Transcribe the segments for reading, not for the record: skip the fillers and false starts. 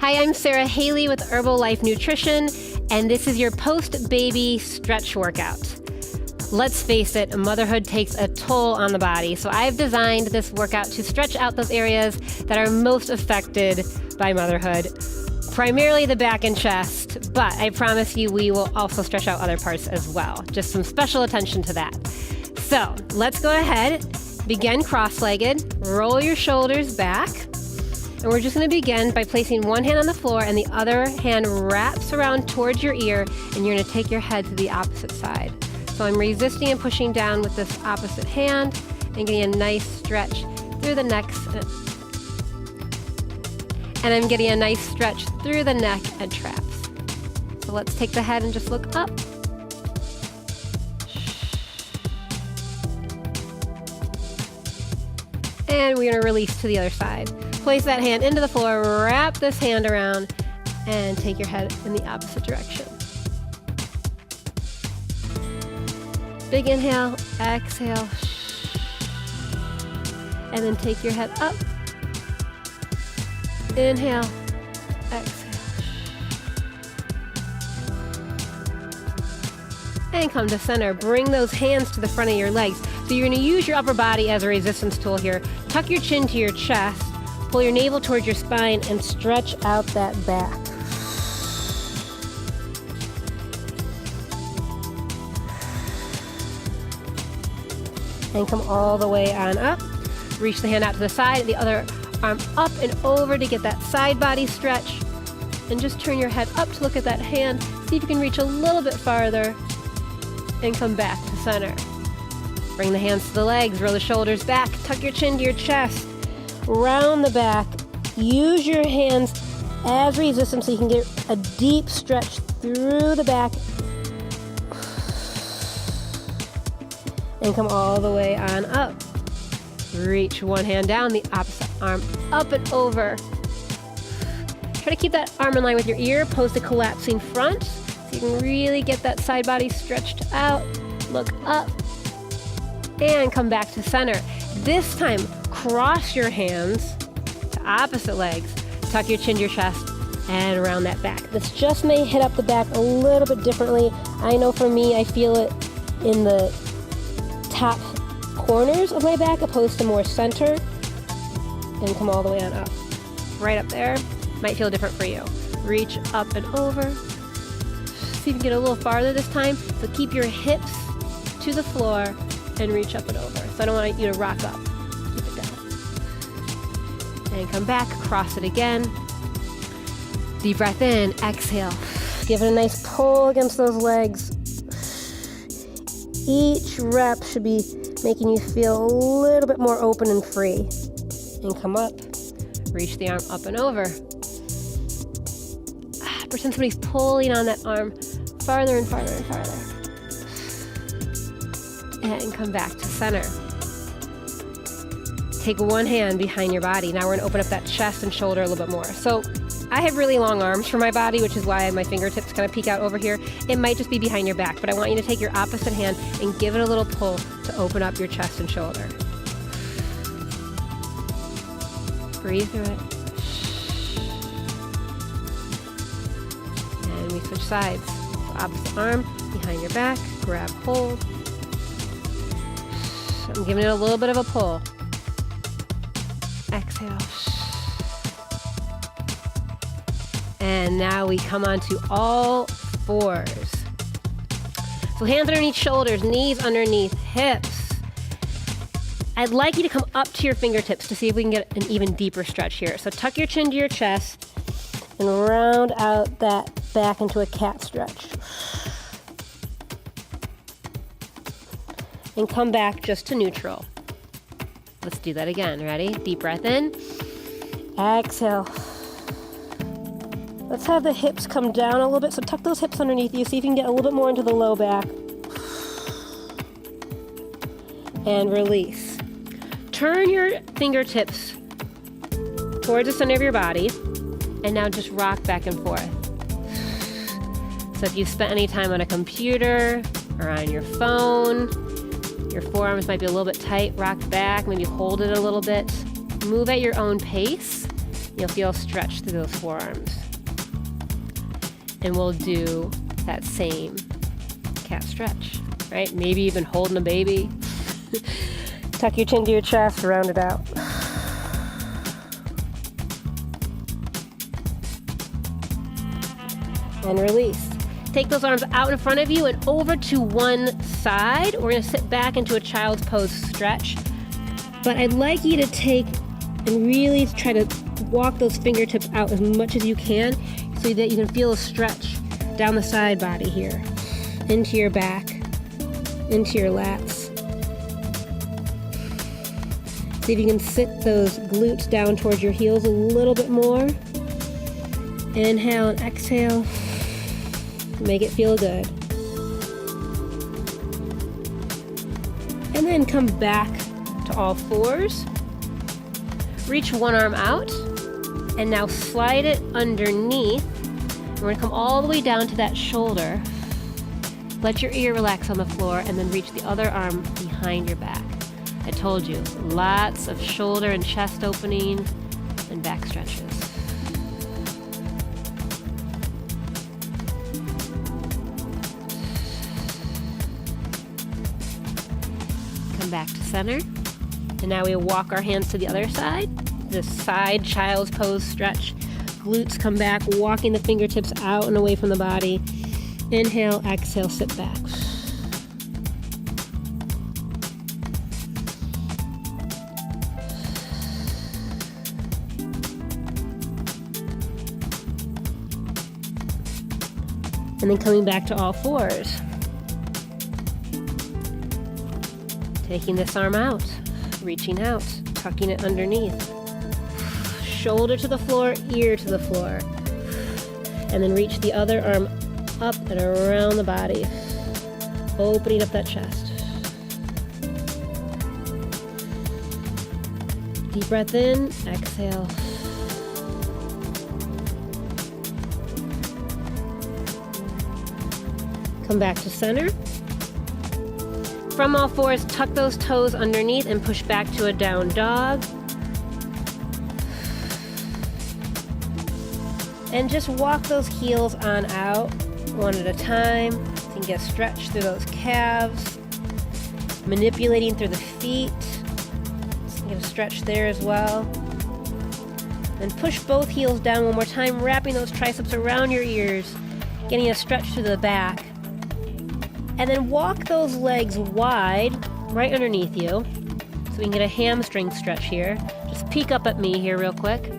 Hi, I'm Sarah Haley with Herbalife Nutrition, and this is your post-baby stretch workout. Let's face it, motherhood takes a toll on the body, so I've designed this workout to stretch out those areas that are most affected by motherhood, primarily the back and chest, but I promise you we will also stretch out other parts as well. Just some special attention to that. So let's go ahead, begin cross-legged, roll your shoulders back, and we're just going to begin by placing one hand on the floor and the other hand wraps around towards your ear, and you're going to take your head to the opposite side. So I'm resisting and pushing down with this opposite hand and getting a nice stretch through the neck. And I'm getting a nice stretch through the neck and traps. So let's take the head and just look up. And we're going to release to the other side. Place that hand into the floor, wrap this hand around, and take your head in the opposite direction. Big inhale, exhale, and then take your head up. Inhale, exhale, and come to center. Bring those hands to the front of your legs. So you're going to use your upper body as a resistance tool here. Tuck your chin to your chest, pull your navel towards your spine, and stretch out that back. And come all the way on up. Reach the hand out to the side, the other arm up and over to get that side body stretch. And just turn your head up to look at that hand. See if you can reach a little bit farther and come back to center. Bring the hands to the legs, roll the shoulders back, tuck your chin to your chest, round the back. Use your hands as resistance so you can get a deep stretch through the back. And come all the way on up. Reach one hand down, the opposite arm up and over. Try to keep that arm in line with your ear, pose the collapsing front, so you can really get that side body stretched out. Look up, and come back to center. This time, cross your hands to opposite legs. Tuck your chin to your chest, and around that back. This just may hit up the back a little bit differently. I know for me, I feel it in the top corners of my back opposed to more center, and come all the way on up. Right up there. Might feel different for you. Reach up and over. See if you can get a little farther this time. So keep your hips to the floor and reach up and over. So I don't want you to rock up. Keep it down. And come back, cross it again. Deep breath in, exhale. Give it a nice pull against those legs. Each rep should be making you feel a little bit more open and free. And come up. Reach the arm up and over. Pretend somebody's pulling on that arm farther and farther and farther. And come back to center. Take one hand behind your body. Now we're going to open up that chest and shoulder a little bit more. So I have really long arms for my body, which is why my fingertips kind of peek out over here. It might just be behind your back, but I want you to take your opposite hand and give it a little pull to open up your chest and shoulder. Breathe through it. And we switch sides. So opposite arm behind your back, grab hold. I'm giving it a little bit of a pull. Exhale. And now we come onto all fours. So hands underneath shoulders, knees underneath hips. I'd like you to come up to your fingertips to see if we can get an even deeper stretch here. So tuck your chin to your chest and round out that back into a cat stretch. And come back just to neutral. Let's do that again. Ready? Deep breath in. Exhale. Let's have the hips come down a little bit. So tuck those hips underneath you. See if you can get a little bit more into the low back. And release. Turn your fingertips towards the center of your body. And now just rock back and forth. So if you spent any time on a computer or on your phone, your forearms might be a little bit tight, rock back, maybe hold it a little bit. Move at your own pace. You'll feel a stretch through those forearms. And we'll do that same cat stretch, right? Maybe even holding a baby. Tuck your chin to your chest, round it out. And release. Take those arms out in front of you and over to one side. We're gonna sit back into a child's pose stretch. But I'd like you to take and really try to walk those fingertips out as much as you can so that you can feel a stretch down the side body here, into your back, into your lats. See if you can sit those glutes down towards your heels a little bit more. Inhale and exhale. Make it feel good. And then come back to all fours. Reach one arm out and now slide it underneath. We're gonna come all the way down to that shoulder. Let your ear relax on the floor and then reach the other arm behind your back. I told you, lots of shoulder and chest opening and back stretches. Back to center. And now we walk our hands to the other side. The side child's pose stretch. Glutes come back, walking the fingertips out and away from the body. Inhale, exhale, sit back. And then coming back to all fours. Taking this arm out, reaching out, tucking it underneath. Shoulder to the floor, ear to the floor. And then reach the other arm up and around the body, opening up that chest. Deep breath in, exhale. Come back to center. From all fours, tuck those toes underneath and push back to a down dog. And just walk those heels on out, one at a time. You can get stretched through those calves, manipulating through the feet. So get a stretch there as well. And push both heels down one more time, wrapping those triceps around your ears, getting a stretch through the back. And then walk those legs wide, right underneath you, so we can get a hamstring stretch here. Just peek up at me here real quick.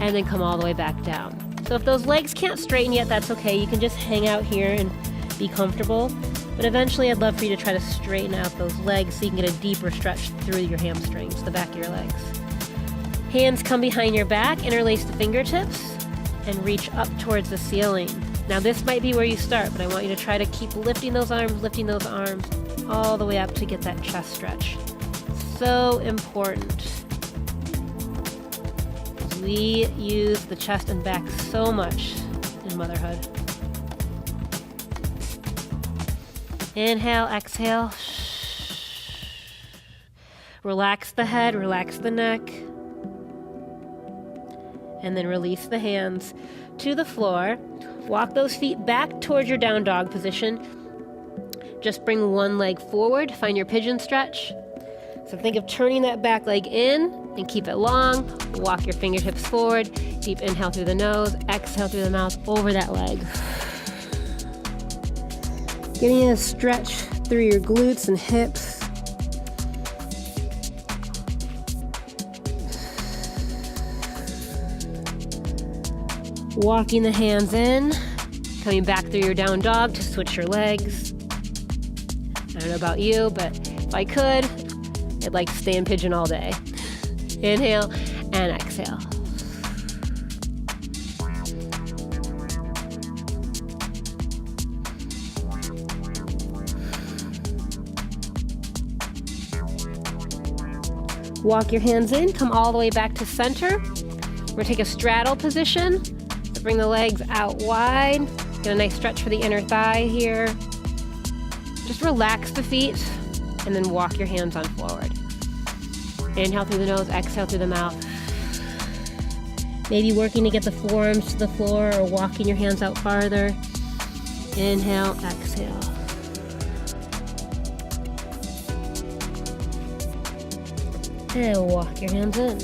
And then come all the way back down. So if those legs can't straighten yet, that's okay. You can just hang out here and be comfortable. But eventually I'd love for you to try to straighten out those legs so you can get a deeper stretch through your hamstrings, the back of your legs. Hands come behind your back, interlace the fingertips, and reach up towards the ceiling. Now this might be where you start, but I want you to try to keep lifting those arms all the way up to get that chest stretch. So important. We use the chest and back so much in motherhood. Inhale, exhale. Relax the head, relax the neck. And then release the hands to the floor. Walk those feet back towards your down dog position. Just bring one leg forward, find your pigeon stretch. So think of turning that back leg in and keep it long. Walk your fingertips forward. Deep inhale through the nose, exhale through the mouth over that leg. Getting a stretch through your glutes and hips. Walking the hands in, coming back through your down dog to switch your legs. I don't know about you, but if I could, I'd like to stay in pigeon all day. Inhale and exhale. Walk your hands in, come all the way back to center. We're gonna take a straddle position. So bring the legs out wide. Get a nice stretch for the inner thigh here. Just relax the feet and then walk your hands on forward. Inhale through the nose, exhale through the mouth. Maybe working to get the forearms to the floor or walking your hands out farther. Inhale, exhale. And walk your hands in.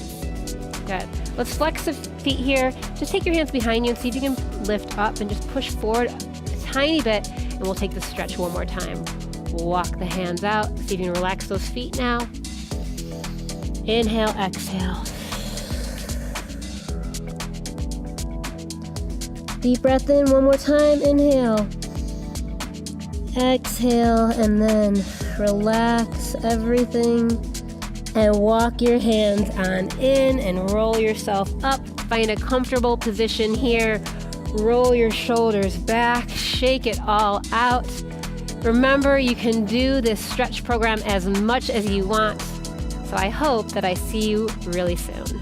Good. Let's flex the feet here. Just take your hands behind you and see if you can lift up and just push forward a tiny bit, and we'll take the stretch one more time. Walk the hands out. See if you can relax those feet now. Inhale, exhale. Deep breath in one more time. Inhale. Exhale, and then relax everything. And walk your hands on in and roll yourself up. Find a comfortable position here. Roll your shoulders back. Shake it all out. Remember, you can do this stretch program as much as you want. So I hope that I see you really soon.